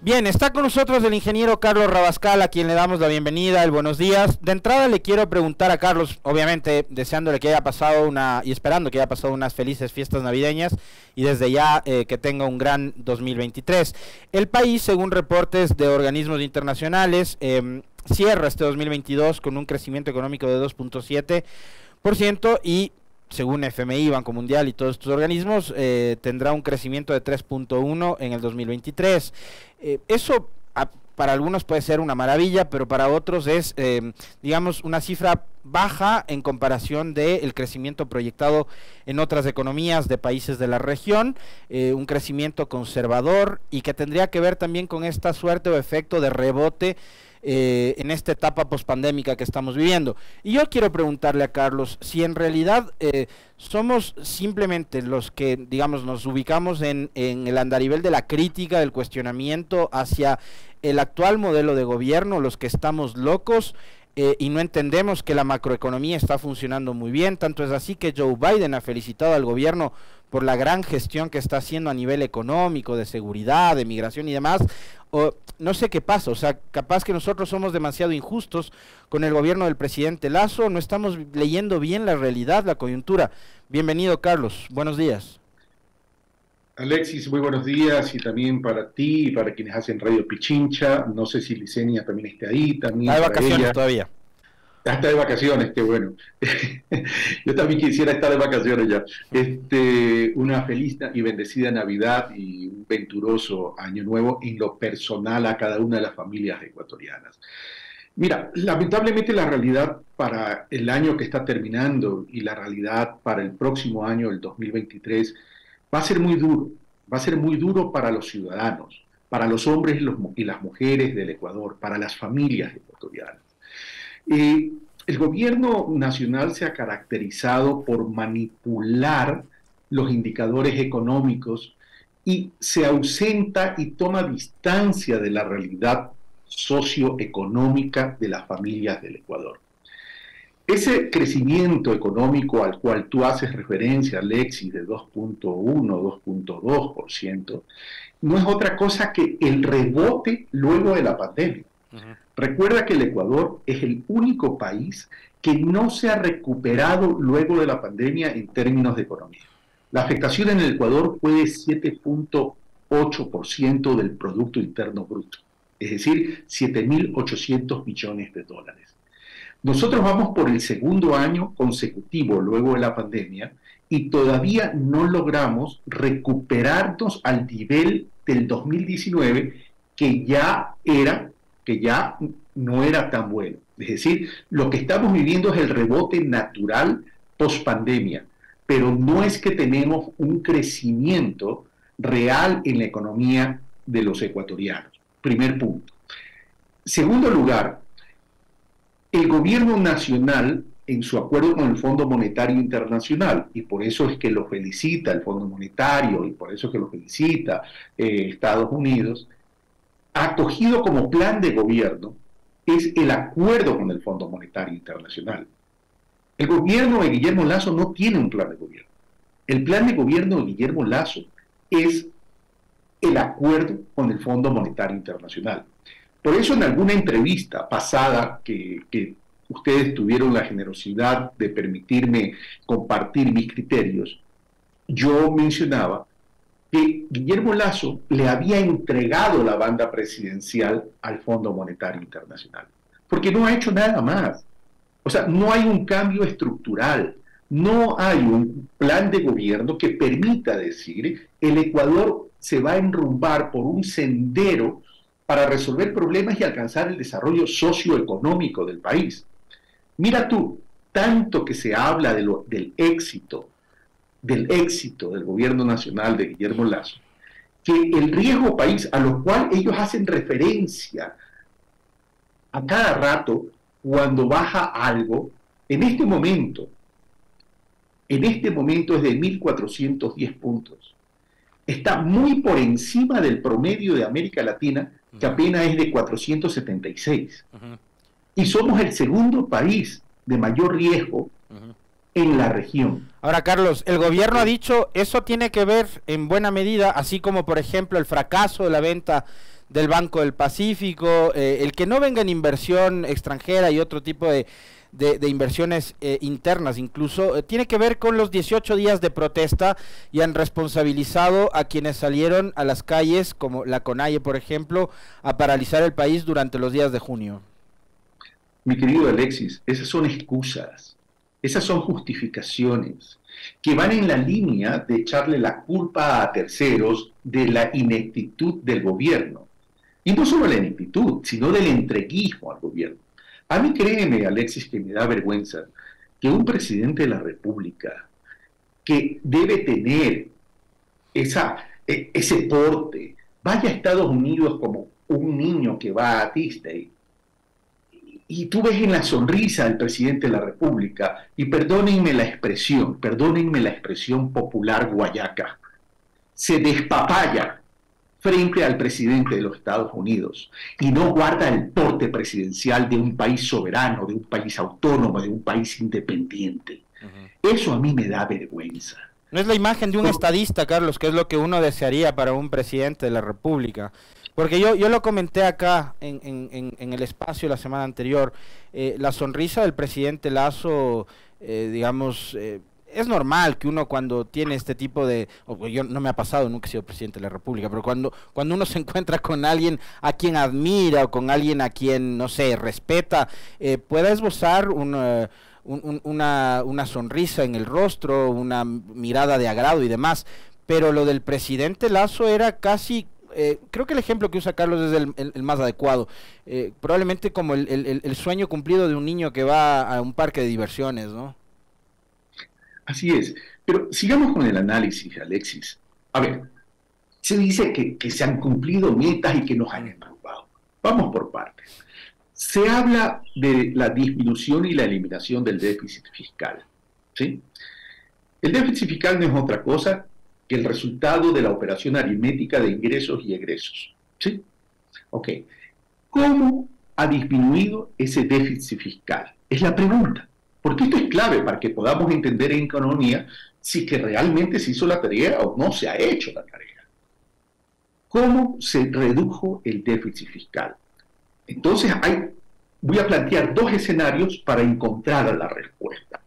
Bien, está con nosotros el ingeniero Carlos Rabascal, a quien le damos la bienvenida, el buenos días. De entrada le quiero preguntar a Carlos, obviamente deseándole que haya pasado y esperando que haya pasado unas felices fiestas navideñas y desde ya que tenga un gran 2023. El país, según reportes de organismos internacionales, cierra este 2022 con un crecimiento económico de 2.7% y según FMI, Banco Mundial y todos estos organismos, tendrá un crecimiento de 3.1 en el 2023. Eso para algunos puede ser una maravilla, pero para otros es, digamos, una cifra baja en comparación del crecimiento proyectado en otras economías de países de la región, un crecimiento conservador y que tendría que ver también con esta suerte o efecto de rebote en esta etapa pospandémica que estamos viviendo. Y yo quiero preguntarle a Carlos si en realidad somos simplemente los que, digamos, nos ubicamos en el andarivel de la crítica, del cuestionamiento hacia el actual modelo de gobierno, los que estamos locos y no entendemos que la macroeconomía está funcionando muy bien. Tanto es así que Joe Biden ha felicitado al gobierno por la gran gestión que está haciendo a nivel económico, de seguridad, de migración y demás. No sé qué pasa, o sea, capaz que nosotros somos demasiado injustos con el gobierno del presidente Lasso, no estamos leyendo bien la realidad, la coyuntura. Bienvenido, Carlos, buenos días. Alexis, muy buenos días, y también para ti y para quienes hacen Radio Pichincha. No sé si Licenia también esté ahí, también Está de para vacaciones ella. todavía. Ya está de vacaciones, qué bueno. Yo también quisiera estar de vacaciones ya. Una feliz y bendecida Navidad y un venturoso año nuevo en lo personal a cada una de las familias ecuatorianas. Mira, lamentablemente la realidad para el año que está terminando y la realidad para el próximo año, el 2023, va a ser muy duro. Va a ser muy duro para los ciudadanos, para los hombres y las mujeres del Ecuador, para las familias ecuatorianas. El gobierno nacional se ha caracterizado por manipular los indicadores económicos y se ausenta y toma distancia de la realidad socioeconómica de las familias del Ecuador. Ese crecimiento económico al cual tú haces referencia, Alexis, de 2.1, 2.2%, no es otra cosa que el rebote luego de la pandemia. Recuerda que el Ecuador es el único país que no se ha recuperado luego de la pandemia en términos de economía. La afectación en el Ecuador fue de 7.8% del Producto Interno Bruto, es decir, 7.800 millones de dólares. Nosotros vamos por el segundo año consecutivo luego de la pandemia y todavía no logramos recuperarnos al nivel del 2019 que ya no era tan bueno. Es decir, lo que estamos viviendo es el rebote natural post-pandemia, pero no es que tenemos un crecimiento real en la economía de los ecuatorianos. Primer punto. Segundo lugar, el gobierno nacional, en su acuerdo con el Fondo Monetario Internacional, y por eso es que lo felicita el Fondo Monetario, y por eso es que lo felicita Estados Unidos, ha acogido como plan de gobierno es el acuerdo con el Fondo Monetario Internacional. El gobierno de Guillermo Lasso no tiene un plan de gobierno. El plan de gobierno de Guillermo Lasso es el acuerdo con el Fondo Monetario Internacional. Por eso en alguna entrevista pasada que ustedes tuvieron la generosidad de permitirme compartir mis criterios, yo mencionaba que Guillermo Lasso le había entregado la banda presidencial al Fondo Monetario Internacional, porque no ha hecho nada más. O sea, no hay un cambio estructural, no hay un plan de gobierno que permita decir el Ecuador se va a enrumbar por un sendero para resolver problemas y alcanzar el desarrollo socioeconómico del país. Mira tú, tanto que se habla del éxito del gobierno nacional de Guillermo Lasso, que el riesgo país a lo cual ellos hacen referencia a cada rato cuando baja algo, en este momento es de 1.410 puntos. Está muy por encima del promedio de América Latina, que apenas es de 476. Y somos el segundo país de mayor riesgo en la región. Ahora, Carlos, el gobierno ha dicho, eso tiene que ver en buena medida, así como por ejemplo el fracaso de la venta del Banco del Pacífico, el que no venga en inversión extranjera y otro tipo de inversiones internas incluso, tiene que ver con los 18 días de protesta y han responsabilizado a quienes salieron a las calles, como la CONAIE, por ejemplo, a paralizar el país durante los días de junio. Mi querido Alexis, esas son excusas, esas son justificaciones que van en la línea de echarle la culpa a terceros de la ineptitud del gobierno. Y no solo la ineptitud, sino del entreguismo al gobierno. A mí créeme, Alexis, que me da vergüenza que un presidente de la República que debe tener ese porte vaya a Estados Unidos como un niño que va a Disney. Y tú ves en la sonrisa del presidente de la República, y perdónenme la expresión popular guayaca, se despapaya frente al presidente de los Estados Unidos y no guarda el porte presidencial de un país soberano, de un país autónomo, de un país independiente. Eso a mí me da vergüenza. No es la imagen de un estadista, Carlos, que es lo que uno desearía para un presidente de la República. Porque yo lo comenté acá en el espacio la semana anterior, la sonrisa del presidente Lasso, digamos, es normal que uno cuando tiene este tipo de, yo no me ha pasado, nunca he sido presidente de la República, pero cuando uno se encuentra con alguien a quien admira o con alguien a quien, no sé, respeta, pueda esbozar una sonrisa en el rostro, una mirada de agrado y demás, pero lo del presidente Lasso era casi, creo que el ejemplo que usa Carlos es el más adecuado, probablemente como el sueño cumplido de un niño que va a un parque de diversiones, ¿no? Así es, pero sigamos con el análisis, Alexis. A ver, se dice que se han cumplido metas y que nos han preocupado. Vamos por partes. Se habla de la disminución y la eliminación del déficit fiscal, ¿sí? El déficit fiscal no es otra cosa que el resultado de la operación aritmética de ingresos y egresos, ¿sí? Ok. ¿Cómo ha disminuido ese déficit fiscal? Es la pregunta. Porque esto es clave para que podamos entender en economía si que realmente se hizo la tarea o no se ha hecho la tarea. ¿Cómo se redujo el déficit fiscal? Entonces, voy a plantear dos escenarios para encontrar la respuesta.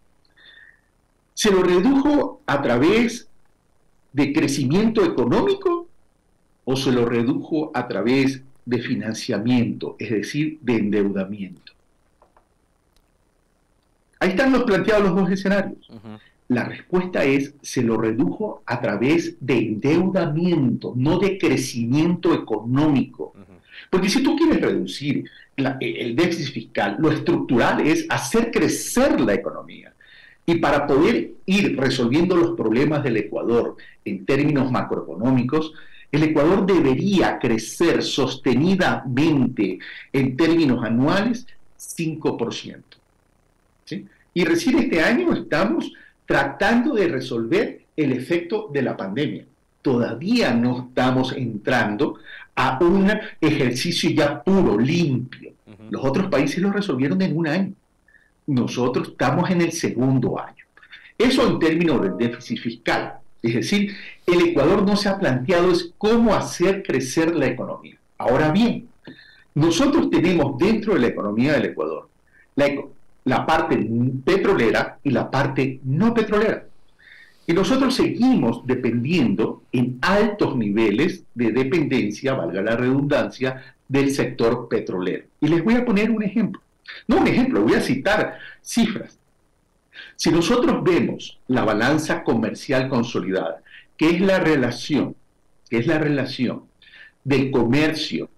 ¿Se lo redujo a través de crecimiento económico o se lo redujo a través de financiamiento, es decir, de endeudamiento? Ahí están planteados los dos escenarios. La respuesta es, se lo redujo a través de endeudamiento, no de crecimiento económico. Porque si tú quieres reducir el déficit fiscal, lo estructural es hacer crecer la economía. Y para poder ir resolviendo los problemas del Ecuador en términos macroeconómicos, el Ecuador debería crecer sostenidamente en términos anuales 5%. ¿Sí? Y recién este año estamos tratando de resolver el efecto de la pandemia. Todavía no estamos entrando a un ejercicio ya puro, limpio. Los otros países lo resolvieron en un año. Nosotros estamos en el segundo año. Eso en términos del déficit fiscal. Es decir, el Ecuador no se ha planteado es cómo hacer crecer la economía. Ahora bien, nosotros tenemos dentro de la economía del Ecuador la parte petrolera y la parte no petrolera. Y nosotros seguimos dependiendo en altos niveles de dependencia, valga la redundancia, del sector petrolero. Y les voy a poner un ejemplo. No un ejemplo, voy a citar cifras. Si nosotros vemos la balanza comercial consolidada, que es la relación del comercio,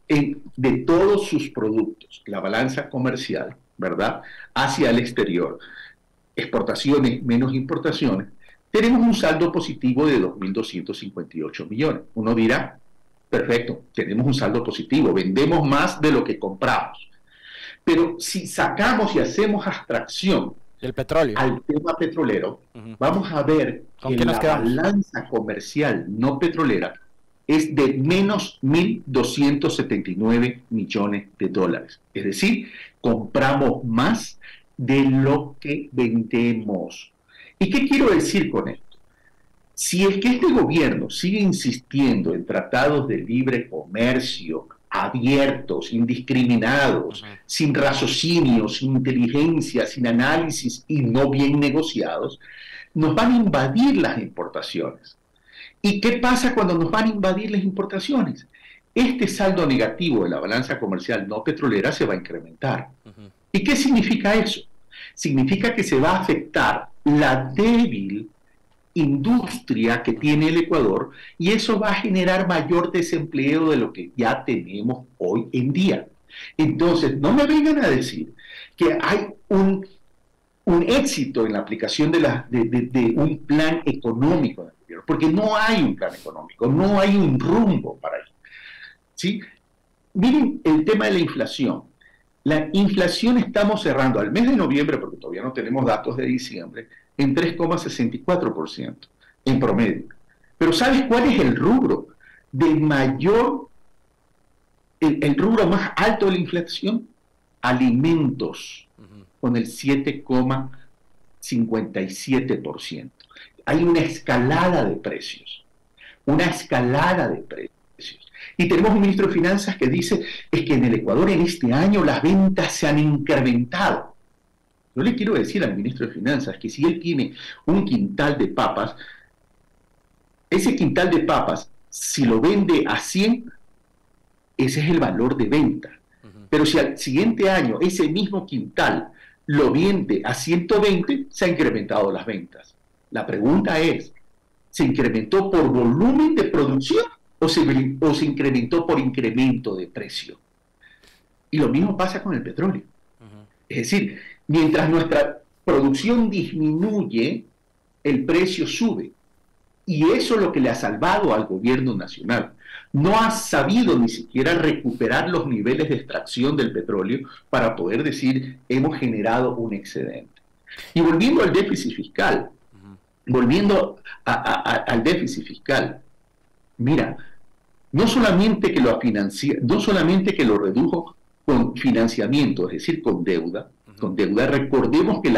de todos sus productos, la balanza comercial, ¿verdad?, hacia el exterior, exportaciones menos importaciones, tenemos un saldo positivo de 2.258 millones. Uno dirá, perfecto, tenemos un saldo positivo, vendemos más de lo que compramos. Pero si sacamos y hacemos abstracción del petróleo al tema petrolero, vamos a ver que la balanza comercial no petrolera es de menos 1.279 millones de dólares. Es decir, compramos más de lo que vendemos. ¿Y qué quiero decir con esto? Si es que este gobierno sigue insistiendo en tratados de libre comercio abiertos, indiscriminados, sin raciocinio, sin inteligencia, sin análisis y no bien negociados, nos van a invadir las importaciones. ¿Y qué pasa cuando nos van a invadir las importaciones? Este saldo negativo de la balanza comercial no petrolera se va a incrementar. ¿Y qué significa eso? Significa que se va a afectar la débil industria que tiene el Ecuador y eso va a generar mayor desempleo de lo que ya tenemos hoy en día. Entonces, no me vengan a decir que hay un éxito en la aplicación de un plan económico del gobierno, porque no hay un plan económico, no hay un rumbo para ello. ¿Sí? Miren el tema de la inflación. La inflación estamos cerrando al mes de noviembre, porque todavía no tenemos datos de diciembre, en 3,64% en promedio. Pero ¿sabes cuál es el rubro de mayor, el rubro más alto de la inflación? Alimentos, con el 7,57%. Hay una escalada de precios, Y tenemos un ministro de Finanzas que dice, es que en el Ecuador en este año las ventas se han incrementado. Yo le quiero decir al ministro de Finanzas que si él tiene un quintal de papas, ese quintal de papas, si lo vende a 100, ese es el valor de venta. Pero si al siguiente año ese mismo quintal lo vende a 120, se han incrementado las ventas. La pregunta es, ¿se incrementó por volumen de producción o se incrementó por incremento de precio? Y lo mismo pasa con el petróleo. Es decir, mientras nuestra producción disminuye, el precio sube. Y eso es lo que le ha salvado al gobierno nacional. No ha sabido ni siquiera recuperar los niveles de extracción del petróleo para poder decir, hemos generado un excedente. Y volviendo al déficit fiscal, mira, no solamente que lo redujo con financiamiento, es decir, con deuda, recordemos que el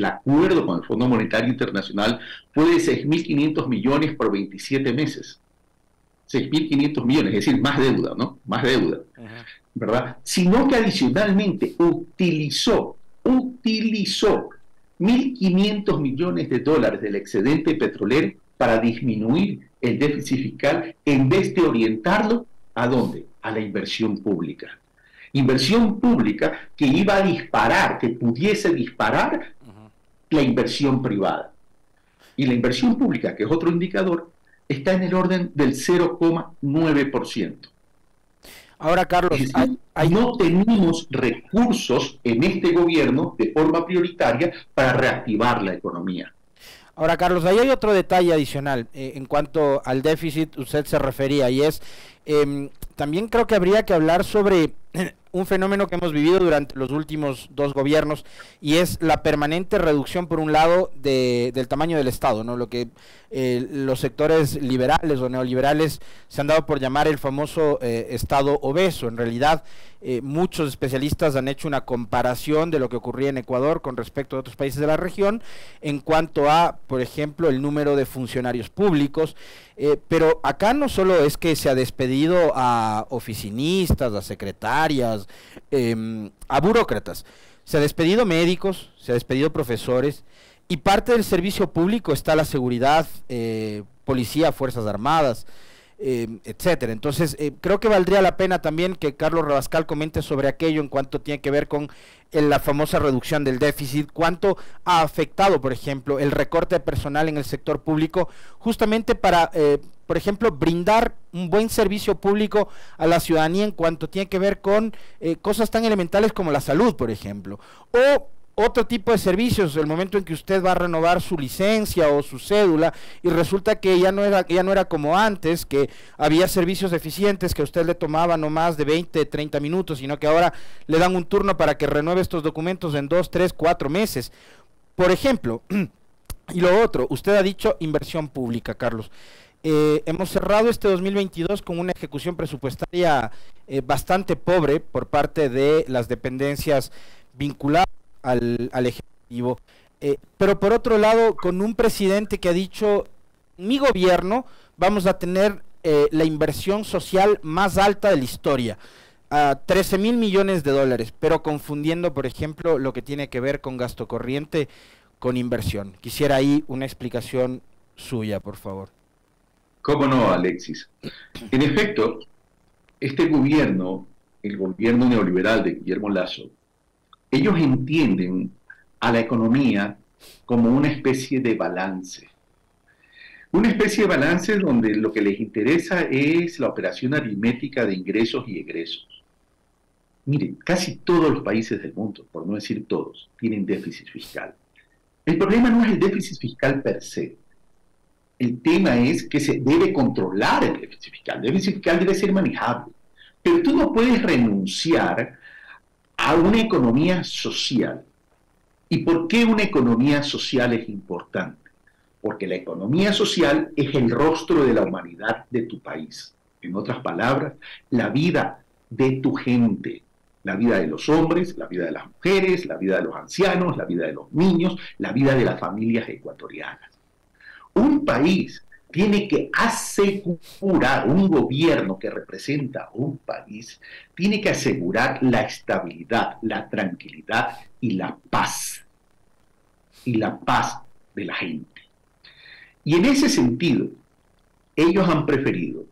acuerdo con el Fondo Monetario Internacional fue de 6.500 millones por 27 meses. 6.500 millones, es decir, más deuda, ¿no? Más deuda, ¿verdad? Sino que adicionalmente utilizó 1.500 millones de dólares del excedente petrolero para disminuir el déficit fiscal en vez de orientarlo, ¿a dónde? A la inversión pública. Inversión pública que iba a disparar, que pudiese disparar la inversión privada. Y la inversión pública, que es otro indicador, está en el orden del 0,9%. Ahora, Carlos, no tenemos recursos en este gobierno de forma prioritaria para reactivar la economía. Ahora, Carlos, ahí hay otro detalle adicional en cuanto al déficit, usted se refería, y es, también creo que habría que hablar sobre un fenómeno que hemos vivido durante los últimos 2 gobiernos, y es la permanente reducción, por un lado, del tamaño del Estado, ¿no? Lo que los sectores liberales o neoliberales se han dado por llamar el famoso Estado obeso. En realidad, muchos especialistas han hecho una comparación de lo que ocurría en Ecuador con respecto a otros países de la región en cuanto a, por ejemplo, el número de funcionarios públicos, pero acá no solo es que se ha despedido a oficinistas, a secretarias, a burócratas, se ha despedido médicos, se ha despedido profesores, y parte del servicio público está la seguridad, policía, fuerzas armadas, etcétera. Entonces, creo que valdría la pena también que Carlos Rabascal comente sobre aquello en cuanto tiene que ver con la famosa reducción del déficit, cuánto ha afectado, por ejemplo, el recorte de personal en el sector público, justamente para, por ejemplo, brindar un buen servicio público a la ciudadanía en cuanto tiene que ver con cosas tan elementales como la salud, por ejemplo, o otro tipo de servicios, el momento en que usted va a renovar su licencia o su cédula y resulta que ya no era como antes, que había servicios eficientes que a usted le tomaba no más de 20, 30 minutos, sino que ahora le dan un turno para que renueve estos documentos en 2, 3, 4 meses, por ejemplo. Y lo otro, usted ha dicho inversión pública, Carlos. Hemos cerrado este 2022 con una ejecución presupuestaria bastante pobre por parte de las dependencias vinculadas al Ejecutivo, pero por otro lado con un presidente que ha dicho mi gobierno vamos a tener la inversión social más alta de la historia, a 13.000 millones de dólares, pero confundiendo, por ejemplo, lo que tiene que ver con gasto corriente con inversión. Quisiera ahí una explicación suya, por favor. ¿Cómo no, Alexis? En efecto, este gobierno, el gobierno neoliberal de Guillermo Lasso, ellos entienden a la economía como una especie de balance. Una especie de balance donde lo que les interesa es la operación aritmética de ingresos y egresos. Miren, casi todos los países del mundo, por no decir todos, tienen déficit fiscal. El problema no es el déficit fiscal per se. El tema es que se debe controlar el déficit fiscal. El déficit fiscal debe ser manejable. Pero tú no puedes renunciar a una economía social. ¿Y por qué una economía social es importante? Porque la economía social es el rostro de la humanidad de tu país. En otras palabras, la vida de tu gente. La vida de los hombres, la vida de las mujeres, la vida de los ancianos, la vida de los niños, la vida de las familias ecuatorianas. Un país tiene que asegurar, un gobierno que representa un país, tiene que asegurar la estabilidad, la tranquilidad y la paz. Y la paz de la gente. Y en ese sentido, ellos han preferido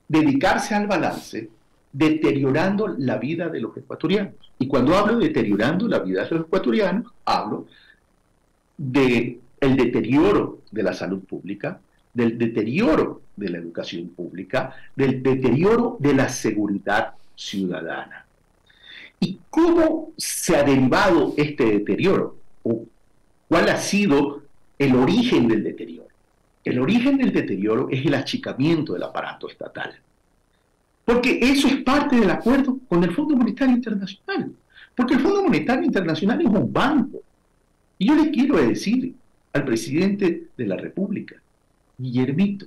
dedicarse al balance, deteriorando la vida de los ecuatorianos. Y cuando hablo de deteriorando la vida de los ecuatorianos, hablo del deterioro de la salud pública, del deterioro de la educación pública, del deterioro de la seguridad ciudadana. ¿Y cómo se ha derivado este deterioro? ¿O cuál ha sido el origen del deterioro? El origen del deterioro es el achicamiento del aparato estatal. Porque eso es parte del acuerdo con el Fondo Monetario Internacional. Porque el Fondo Monetario Internacional es un banco. Y yo le quiero decir al presidente de la República, Guillermito,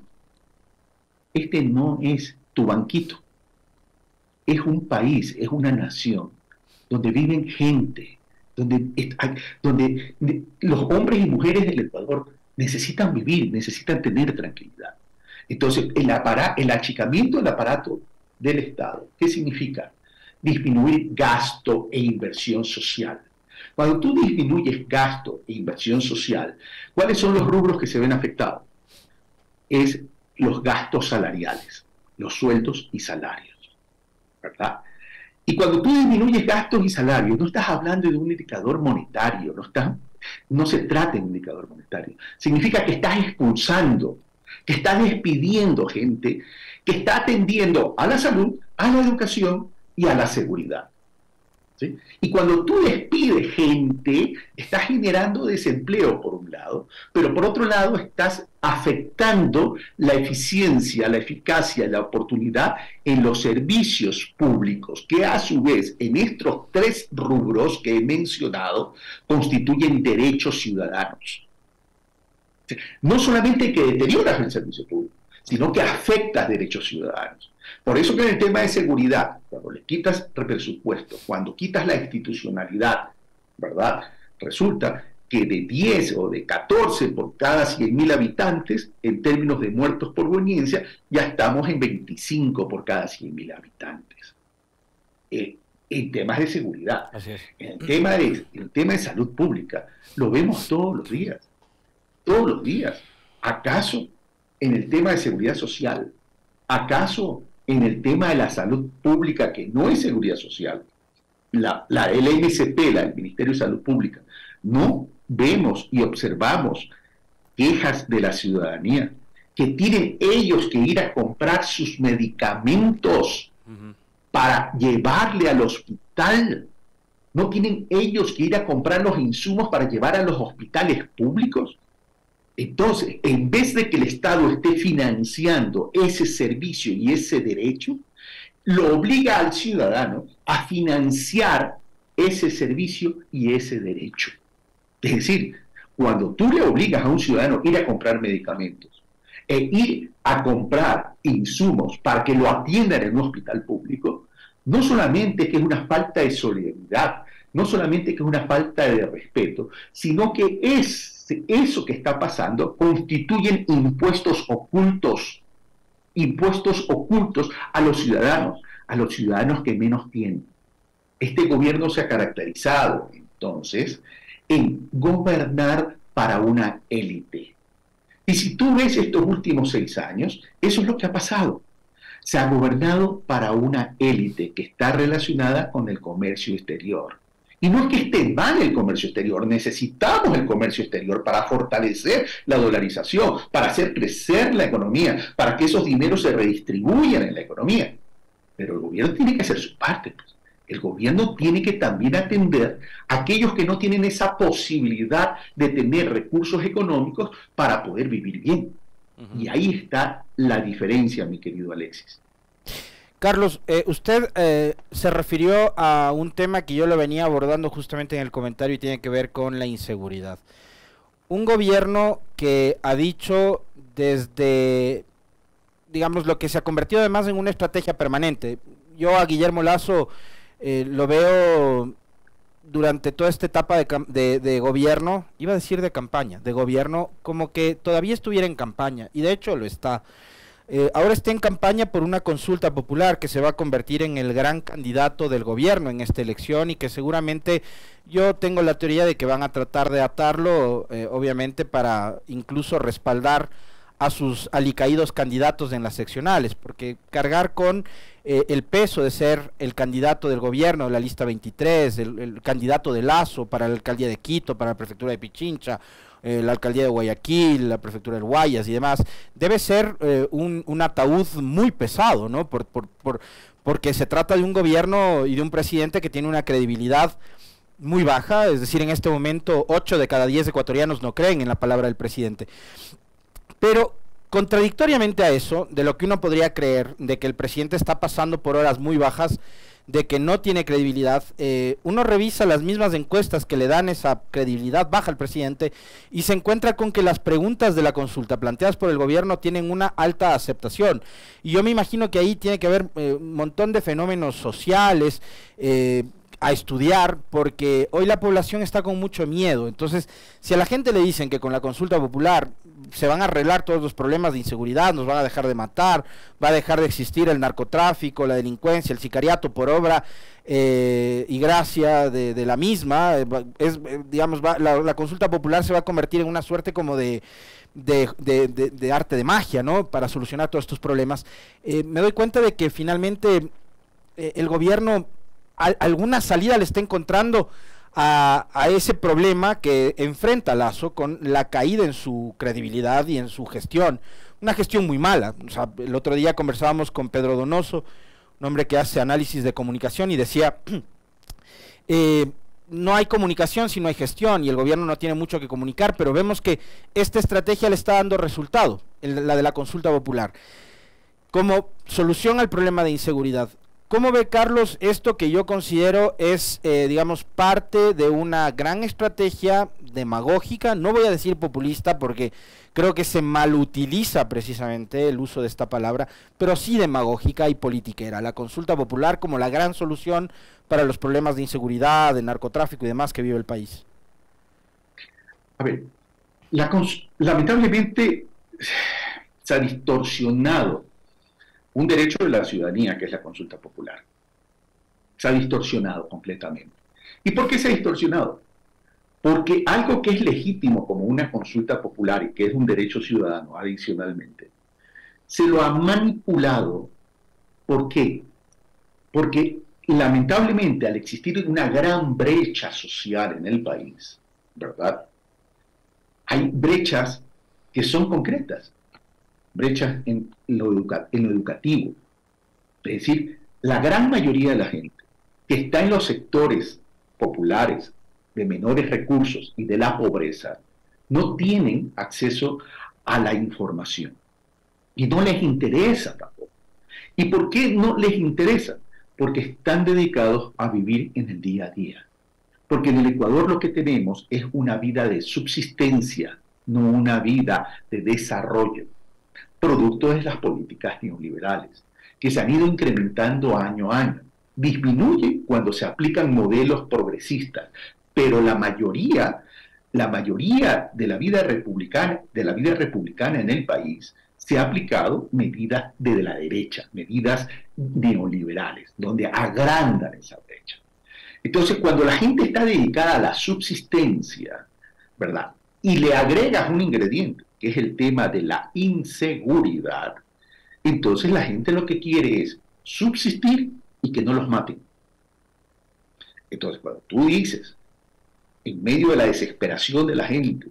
este no es tu banquito. Es un país, es una nación, donde viven gente, donde los hombres y mujeres del Ecuador necesitan vivir, necesitan tener tranquilidad. Entonces, el achicamiento del aparato del Estado, ¿qué significa? Disminuir gasto e inversión social. Cuando tú disminuyes gasto e inversión social, ¿cuáles son los rubros que se ven afectados? Es los gastos salariales, los sueldos y salarios, ¿verdad? Y cuando tú disminuyes gastos y salarios, no estás hablando de un indicador monetario, no se trata de un indicador monetario. Significa que estás expulsando, que estás despidiendo gente que está atendiendo a la salud, a la educación y a la seguridad. ¿Sí? Y cuando tú despides gente, estás generando desempleo por un lado, pero por otro lado estás afectando la eficiencia, la eficacia, la oportunidad en los servicios públicos, que a su vez en estos tres rubros que he mencionado constituyen derechos ciudadanos. No solamente que deterioras el servicio público, sino que afectas derechos ciudadanos. Por eso que en el tema de seguridad, cuando le quitas presupuesto, cuando quitas la institucionalidad, ¿verdad? Resulta que de 10 o de 14 por cada 100.000 habitantes, en términos de muertos por violencia, ya estamos en 25 por cada 100.000 habitantes. En temas de seguridad. Así es. En el tema de salud pública, lo vemos todos los días. Todos los días. ¿Acaso en el tema de seguridad social? ¿Acaso en el tema de la salud pública, que no es seguridad social, el MSP, el Ministerio de Salud Pública, no vemos y observamos quejas de la ciudadanía que tienen ellos que ir a comprar sus medicamentos para llevarle al hospital? ¿No tienen ellos que ir a comprar los insumos para llevar a los hospitales públicos? Entonces, en vez de que el Estado esté financiando ese servicio y ese derecho, lo obliga al ciudadano a financiar ese servicio y ese derecho. Es decir, cuando tú le obligas a un ciudadano a ir a comprar medicamentos e ir a comprar insumos para que lo atiendan en un hospital público, no solamente que es una falta de solidaridad, no solamente que es una falta de respeto, sino que es eso que está pasando constituyen impuestos ocultos a los ciudadanos que menos tienen. Este gobierno se ha caracterizado, entonces, en gobernar para una élite. Y si tú ves estos últimos 6 años, eso es lo que ha pasado. Se ha gobernado para una élite que está relacionada con el comercio exterior. Y no es que esté mal el comercio exterior, necesitamos el comercio exterior para fortalecer la dolarización, para hacer crecer la economía, para que esos dineros se redistribuyan en la economía. Pero el gobierno tiene que hacer su parte, pues. El gobierno tiene que también atender a aquellos que no tienen esa posibilidad de tener recursos económicos para poder vivir bien. Y ahí está la diferencia, mi querido Alexis. Carlos, usted se refirió a un tema que yo lo venía abordando justamente en el comentario y tiene que ver con la inseguridad. Un gobierno que ha dicho desde, digamos, lo que se ha convertido además en una estrategia permanente. Yo a Guillermo Lasso lo veo durante toda esta etapa de gobierno, iba a decir de campaña, de gobierno, como que todavía estuviera en campaña, y de hecho lo está. Ahora está en campaña por una consulta popular que se va a convertir en el gran candidato del gobierno en esta elección y que seguramente yo tengo la teoría de que van a tratar de atarlo, obviamente para incluso respaldar a sus alicaídos candidatos en las seccionales, porque cargar con el peso de ser el candidato del gobierno de la lista 23, el candidato de Lasso para la alcaldía de Quito, para la prefectura de Pichincha, la alcaldía de Guayaquil, la prefectura del Guayas y demás, debe ser un ataúd muy pesado, ¿no? Porque se trata de un gobierno y de un presidente que tiene una credibilidad muy baja, es decir, en este momento 8 de cada 10 ecuatorianos no creen en la palabra del presidente. Pero contradictoriamente a eso, de lo que uno podría creer, de que el presidente está pasando por horas muy bajas, de que no tiene credibilidad, uno revisa las mismas encuestas que le dan esa credibilidad baja al presidente y se encuentra con que las preguntas de la consulta planteadas por el gobierno tienen una alta aceptación. Y yo me imagino que ahí tiene que haber un montón de fenómenos sociales, a estudiar, porque hoy la población está con mucho miedo. Entonces, si a la gente le dicen que con la consulta popular se van a arreglar todos los problemas de inseguridad, nos van a dejar de matar, va a dejar de existir el narcotráfico, la delincuencia, el sicariato por obra y gracia de la misma, digamos, la consulta popular se va a convertir en una suerte como de arte de magia, ¿no? Para solucionar todos estos problemas. Me doy cuenta de que finalmente el gobierno alguna salida le está encontrando a ese problema que enfrenta Lasso con la caída en su credibilidad y en su gestión. Una gestión muy mala. O sea, el otro día conversábamos con Pedro Donoso, un hombre que hace análisis de comunicación, y decía, no hay comunicación si no hay gestión, y el gobierno no tiene mucho que comunicar, pero vemos que esta estrategia le está dando resultado, la de la consulta popular. Como solución al problema de inseguridad, ¿cómo ve, Carlos, esto que yo considero es, digamos, parte de una gran estrategia demagógica? No voy a decir populista porque creo que se malutiliza precisamente el uso de esta palabra, pero sí demagógica y politiquera. La consulta popular como la gran solución para los problemas de inseguridad, de narcotráfico y demás que vive el país. A ver, lamentablemente se ha distorsionado un derecho de la ciudadanía, que es la consulta popular. Se ha distorsionado completamente. ¿Y por qué se ha distorsionado? Porque algo que es legítimo como una consulta popular y que es un derecho ciudadano adicionalmente, se lo ha manipulado. ¿Por qué? Porque lamentablemente al existir una gran brecha social en el país, ¿verdad? Hay brechas que son concretas. Brechas en lo educativo. Es decir, la gran mayoría de la gente que está en los sectores populares de menores recursos y de la pobreza no tienen acceso a la información y no les interesa tampoco. ¿Y por qué no les interesa? Porque están dedicados a vivir en el día a día. Porque en el Ecuador lo que tenemos es una vida de subsistencia, no una vida de desarrollo, producto de las políticas neoliberales, que se han ido incrementando año a año. Disminuye cuando se aplican modelos progresistas, pero la mayoría la mayoría de la vida republicana en el país se ha aplicado medidas de la derecha, medidas neoliberales, donde agrandan esa brecha. Entonces, cuando la gente está dedicada a la subsistencia, ¿verdad? Y le agregas un ingrediente, que es el tema de la inseguridad, entonces la gente lo que quiere es subsistir y que no los maten. Entonces, cuando tú dices, en medio de la desesperación de la gente,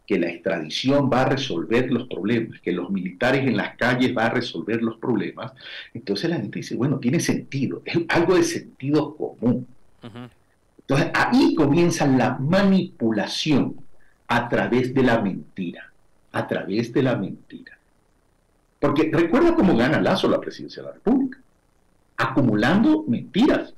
que la extradición va a resolver los problemas, que los militares en las calles van a resolver los problemas, entonces la gente dice, bueno, tiene sentido, es algo de sentido común. Entonces, ahí comienza la manipulación a través de la mentira, a través de la mentira. Porque recuerda cómo gana Lazo la presidencia de la República, acumulando mentiras,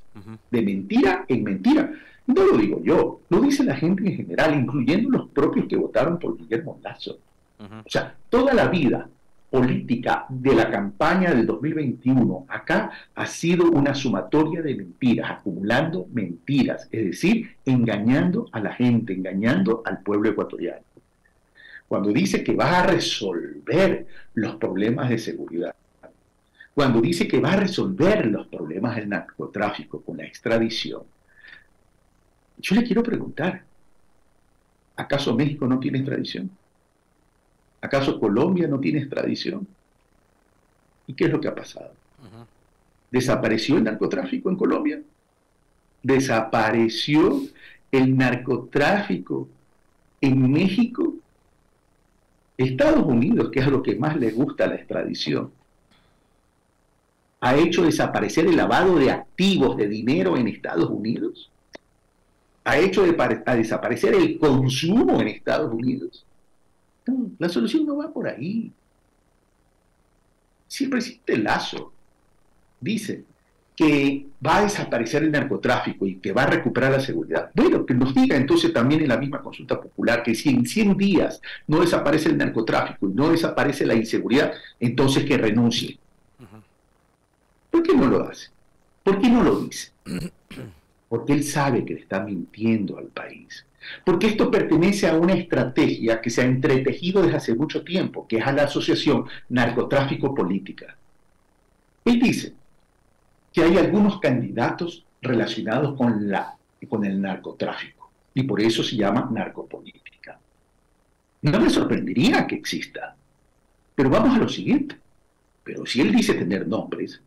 de mentira en mentira. No lo digo yo, lo dice la gente en general, incluyendo los propios que votaron por Guillermo Lazo. O sea, toda la vida política de la campaña del 2021 acá ha sido una sumatoria de mentiras, acumulando mentiras, es decir, engañando a la gente, engañando al pueblo ecuatoriano. Cuando dice que va a resolver los problemas de seguridad, cuando dice que va a resolver los problemas del narcotráfico con la extradición, yo le quiero preguntar, ¿acaso México no tiene extradición? ¿Acaso Colombia no tiene extradición? ¿Y qué es lo que ha pasado? ¿Desapareció el narcotráfico en Colombia? ¿Desapareció el narcotráfico en México? Estados Unidos, que es a lo que más le gusta la extradición, ha hecho desaparecer el lavado de activos, de dinero en Estados Unidos. Ha hecho desaparecer el consumo en Estados Unidos. No, la solución no va por ahí. Si el presidente Lazo dice que va a desaparecer el narcotráfico y que va a recuperar la seguridad, bueno, que nos diga entonces también en la misma consulta popular que si en 100 días no desaparece el narcotráfico y no desaparece la inseguridad, entonces que renuncie. ¿Por qué no lo hace? ¿Por qué no lo dice? Porque él sabe que le está mintiendo al país. Porque esto pertenece a una estrategia que se ha entretejido desde hace mucho tiempo, que es a la asociación narcotráfico-política. Él dice que hay algunos candidatos relacionados con el narcotráfico, y por eso se llama narcopolítica. No me sorprendería que exista, pero vamos a lo siguiente. Pero si él dice tener nombres,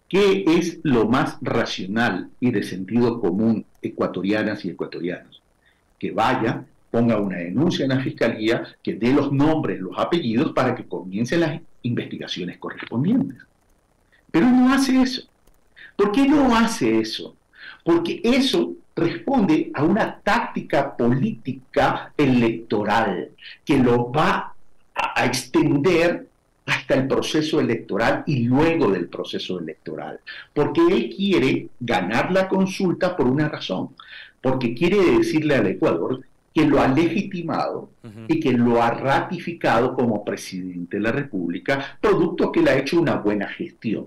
¿qué es lo más racional y de sentido común ecuatorianas y ecuatorianos? Que vaya, ponga una denuncia en la fiscalía, que dé los nombres, los apellidos, para que comiencen las investigaciones correspondientes. Pero no hace eso. ¿Por qué no hace eso? Porque eso responde a una táctica política electoral que lo va a extender hasta el proceso electoral y luego del proceso electoral. Porque él quiere ganar la consulta por una razón. Porque quiere decirle al Ecuador que lo ha legitimado y que lo ha ratificado como presidente de la República, producto que le ha hecho una buena gestión.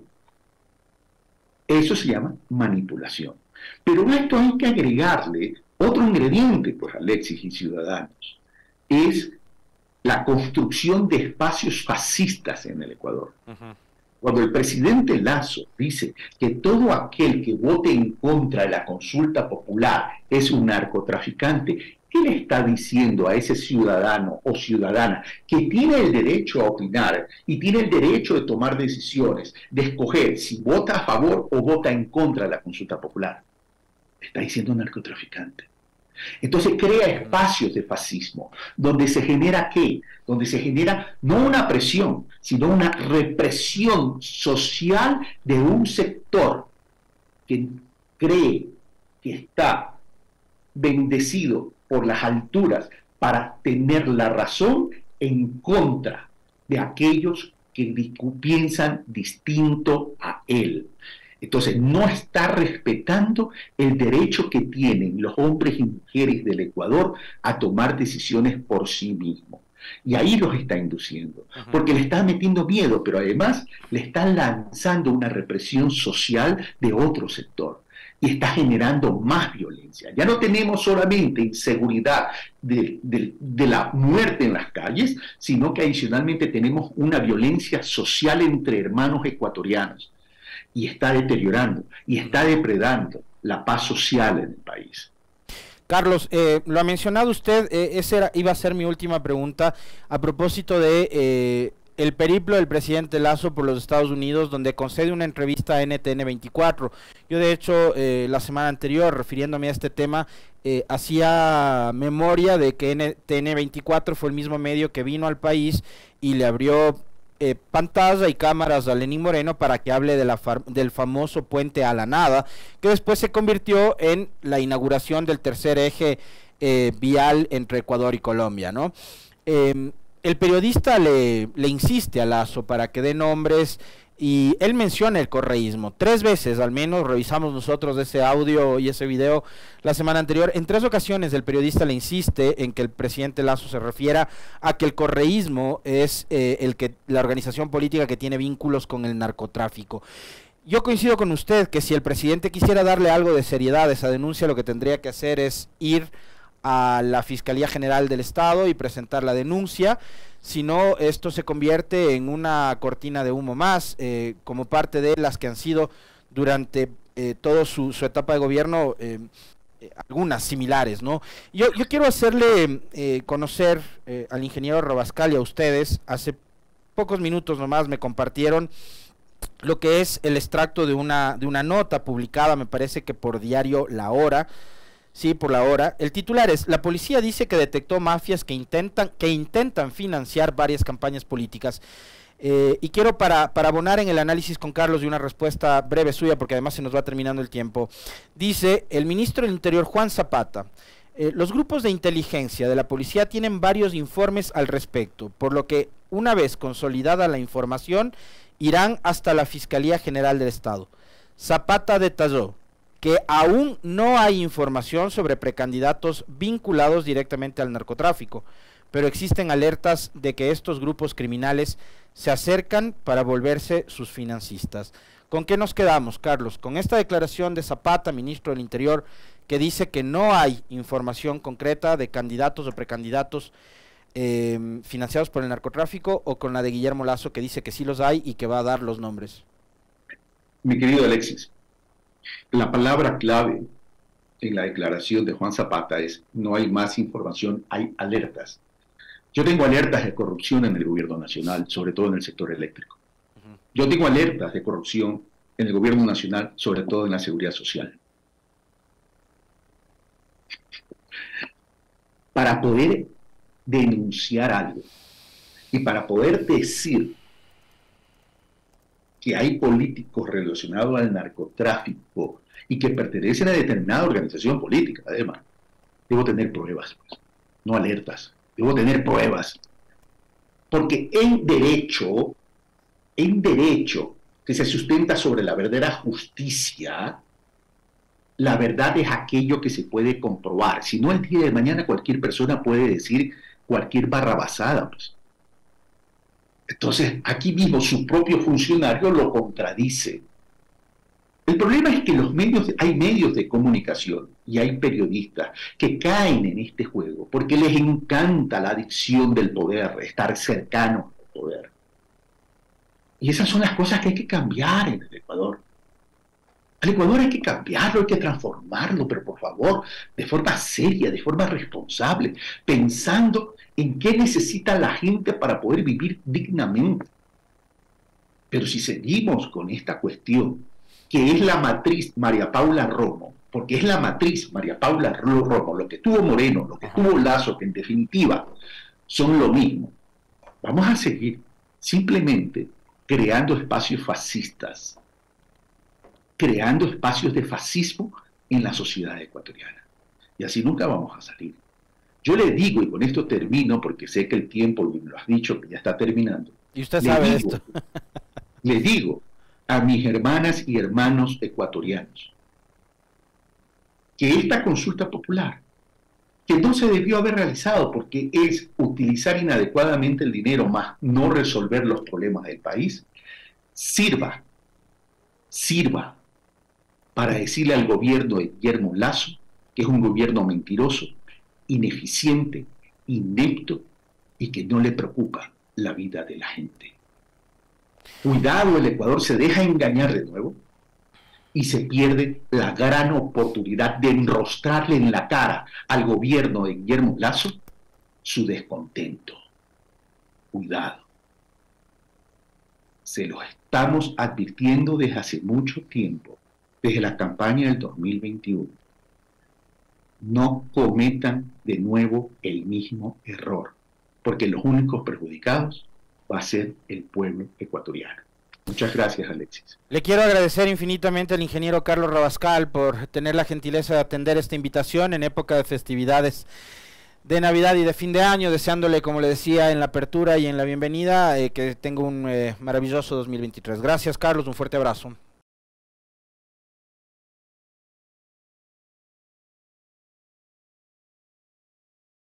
Eso se llama manipulación. Pero a esto hay que agregarle otro ingrediente, pues, Alexis y ciudadanos, es la construcción de espacios fascistas en el Ecuador. Cuando el presidente Lazo dice que todo aquel que vote en contra de la consulta popular es un narcotraficante, ¿qué le está diciendo a ese ciudadano o ciudadana que tiene el derecho a opinar y tiene el derecho de tomar decisiones, de escoger si vota a favor o vota en contra de la consulta popular? Le está diciendo narcotraficante. Entonces crea espacios de fascismo, donde se genera ¿qué? Donde se genera no una presión, sino una represión social de un sector que cree que está bendecido por las alturas para tener la razón en contra de aquellos que piensan distinto a él. Entonces, no está respetando el derecho que tienen los hombres y mujeres del Ecuador a tomar decisiones por sí mismos. Y ahí los está induciendo, porque le está metiendo miedo, pero además le está lanzando una represión social de otro sector. y está generando más violencia. Ya no tenemos solamente inseguridad de la muerte en las calles, sino que adicionalmente tenemos una violencia social entre hermanos ecuatorianos, y está deteriorando y está depredando la paz social en el país. Carlos, lo ha mencionado usted, iba a ser mi última pregunta a propósito de el periplo del presidente Lasso por los Estados Unidos, donde concede una entrevista a NTN 24. Yo, de hecho, la semana anterior, refiriéndome a este tema, hacía memoria de que NTN 24 fue el mismo medio que vino al país y le abrió pantalla y cámaras a Lenín Moreno para que hable de del famoso puente a la nada, que después se convirtió en la inauguración del tercer eje vial entre Ecuador y Colombia, ¿no? El periodista le insiste a Lasso para que dé nombres y él menciona el correísmo 3 veces, al menos revisamos nosotros ese audio y ese video la semana anterior. En 3 ocasiones el periodista le insiste en que el presidente Lasso se refiera a que el correísmo es la organización política que tiene vínculos con el narcotráfico. Yo coincido con usted que si el presidente quisiera darle algo de seriedad a esa denuncia, lo que tendría que hacer es ir a la Fiscalía General del Estado y presentar la denuncia. Si no, esto se convierte en una cortina de humo más, como parte de las que han sido durante toda su etapa de gobierno, algunas similares, ¿no? Yo quiero hacerle conocer al ingeniero Rabascal y a ustedes. Hace pocos minutos nomás me compartieron lo que es el extracto de una nota publicada, me parece que por diario La Hora. Sí, por La Hora. El titular es: la policía dice que detectó mafias que intentan financiar varias campañas políticas. Y quiero para abonar en el análisis con Carlos y una respuesta breve suya, porque además se nos va terminando el tiempo. Dice el ministro del Interior, Juan Zapata: los grupos de inteligencia de la policía tienen varios informes al respecto, por lo que una vez consolidada la información, irán hasta la Fiscalía General del Estado. Zapata detalló que aún no hay información sobre precandidatos vinculados directamente al narcotráfico, pero existen alertas de que estos grupos criminales se acercan para volverse sus financistas. ¿Con qué nos quedamos, Carlos? Con esta declaración de Zapata, ministro del Interior, que dice que no hay información concreta de candidatos o precandidatos financiados por el narcotráfico, o con la de Guillermo Lasso, que dice que sí los hay y que va a dar los nombres. Mi querido Alexis, la palabra clave en la declaración de Juan Zapata es: no hay más información, hay alertas. Yo tengo alertas de corrupción en el gobierno nacional, sobre todo en el sector eléctrico. Yo tengo alertas de corrupción en el gobierno nacional, sobre todo en la seguridad social. Para poder denunciar algo y para poder decir que hay políticos relacionados al narcotráfico y que pertenecen a determinada organización política, además, debo tener pruebas, pues, no alertas, debo tener pruebas. Porque en derecho que se sustenta sobre la verdadera justicia, la verdad es aquello que se puede comprobar. Si no, el día de mañana cualquier persona puede decir cualquier barrabasada, pues. Entonces, aquí mismo su propio funcionario lo contradice. El problema es que hay medios de comunicación y hay periodistas que caen en este juego porque les encanta la adicción del poder, estar cercanos al poder. Y esas son las cosas que hay que cambiar en el Ecuador. Al Ecuador hay que cambiarlo, hay que transformarlo, pero por favor, de forma seria, de forma responsable, pensando en qué necesita la gente para poder vivir dignamente. Pero si seguimos con esta cuestión, que es la matriz María Paula Romo, porque es la matriz María Paula Romo, lo que tuvo Moreno, lo que tuvo Lasso, que en definitiva son lo mismo, vamos a seguir simplemente creando espacios fascistas, creando espacios de fascismo en la sociedad ecuatoriana. Y así nunca vamos a salir. Yo le digo, y con esto termino, porque sé que el tiempo, me lo has dicho, que ya está terminando. Y usted sabe esto. Le digo a mis hermanas y hermanos ecuatorianos que esta consulta popular, que no se debió haber realizado porque es utilizar inadecuadamente el dinero más no resolver los problemas del país, sirva para decirle al gobierno de Guillermo Lasso que es un gobierno mentiroso, ineficiente, inepto y que no le preocupa la vida de la gente. Cuidado, el Ecuador se deja engañar de nuevo y se pierde la gran oportunidad de enrostrarle en la cara al gobierno de Guillermo Lasso su descontento. Cuidado. Se lo estamos advirtiendo desde hace mucho tiempo, desde la campaña del 2021. No cometan de nuevo el mismo error, porque los únicos perjudicados va a ser el pueblo ecuatoriano. Muchas gracias, Alexis. Le quiero agradecer infinitamente al ingeniero Carlos Rabascal por tener la gentileza de atender esta invitación en época de festividades de Navidad y de fin de año, deseándole, como le decía en la apertura y en la bienvenida, que tenga un maravilloso 2023. Gracias, Carlos, un fuerte abrazo.